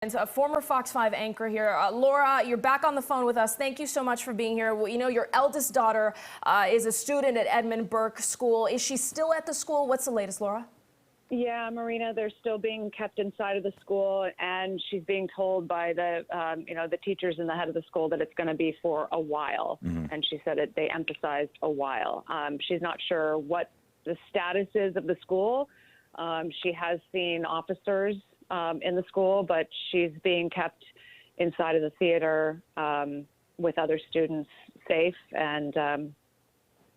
And a former Fox 5 anchor here. Laura, you're back on the phone with us. Thank you so much for being here. Well, you know, your eldest daughter is a student at Edmund Burke School. Is she still at the school? What's the latest, Laura? Yeah, Marina, they're still being kept inside of the school, and she's being told by the, the teachers and the head of the school that it's going to be for a while. And she said they emphasized a while. She's not sure what the status is of the school. She has seen officers in the school, but she's being kept inside of the theater with other students safe, and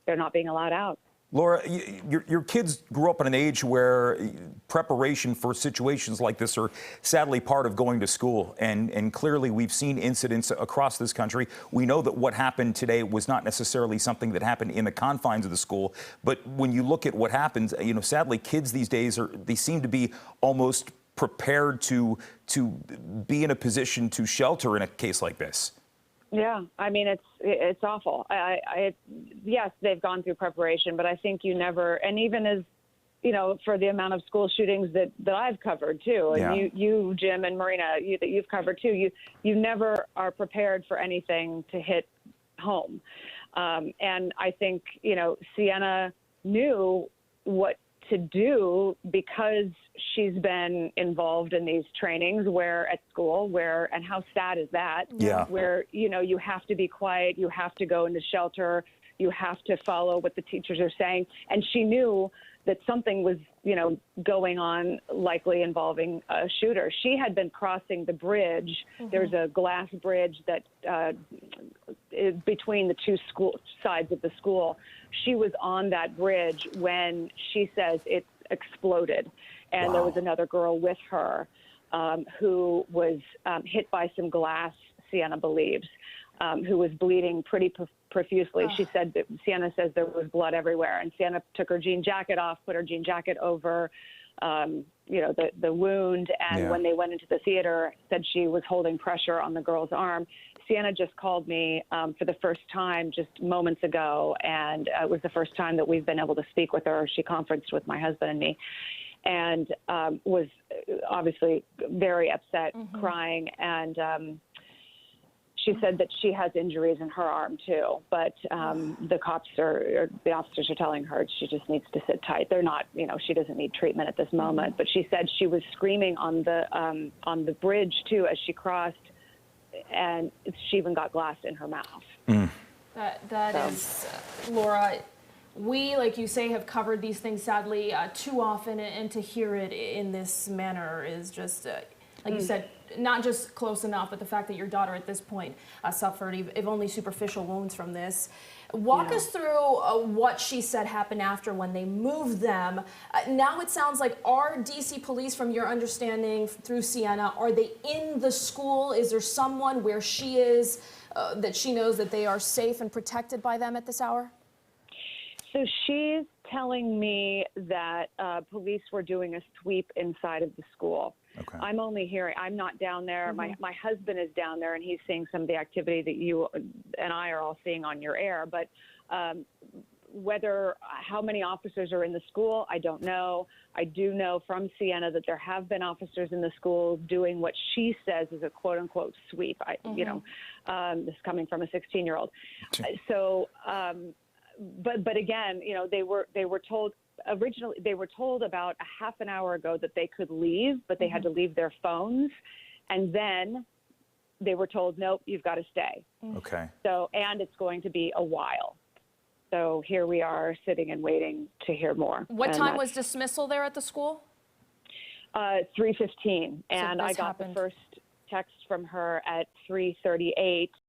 they're not being allowed out. Laura, your kids grew up in an age where preparation for situations like this are sadly part of going to school. And clearly we've seen incidents across this country. We know that what happened today was not necessarily something that happened in the confines of the school. But when you look at what happens, you know, sadly, kids these days they seem to be almost prepared to be in a position to shelter in a case like this. Yeah, I mean, it's awful. Yes, they've gone through preparation, but I think you never, and even as, you know, for the amount of school shootings that I've covered too, and you, Jim, and Marina, that you've covered too, you never are prepared for anything to hit home. And I think, you know, Sienna knew what to do because she's been involved in these trainings at school, and how sad is that? Yeah. Where, you know, you have to be quiet, you have to go into shelter, you have to follow what the teachers are saying. And she knew that something was, you know, going on, likely involving a shooter. She had been crossing the bridge. There's a glass bridge that is between the two school sides of the school. She was on that bridge when she says it exploded. And there was another girl with her who was hit by some glass, Sienna believes, who was bleeding pretty profusely. She said that Sienna says there was blood everywhere, and Sienna took her jean jacket off, put her jean jacket over, you know, the wound. And when they went into the theater, said she was holding pressure on the girl's arm. Sienna just called me for the first time just moments ago, and it was the first time that we've been able to speak with her. She conferenced with my husband and me, and was obviously very upset, crying, and she said that she has injuries in her arm too, but the officers are telling her she just needs to sit tight. They're not, you know, she doesn't need treatment at this moment. But she said she was screaming on the bridge too as she crossed, and she even got glass in her mouth. That is, Laura. We, like you say, have covered these things sadly too often, and to hear it in this manner is just, like you said, not just close enough, but the fact that your daughter at this point suffered, if only superficial wounds from this. Walk us through what she said happened after when they moved them. Now it sounds like, are D.C. police, from your understanding through Sienna, are they in the school? Is there someone where she is that she knows that they are safe and protected by them at this hour? So she's telling me that police were doing a sweep inside of the school. Okay. I'm only hearing, I'm not down there. My husband is down there, and he's seeing some of the activity that you and I are all seeing on your air. But how many officers are in the school, I don't know. I do know from Sienna that there have been officers in the school doing what she says is a quote unquote sweep. You know, this is coming from a 16-year-old. So, but again, you know, they were told originally, they were told about a half an hour ago that they could leave, but they had to leave their phones, and then they were told, nope, you've got to stay. Okay. So, and it's going to be a while. So here we are sitting and waiting to hear more. What time was dismissal there at the school? 3:15, and I got the first text from her at 3:38.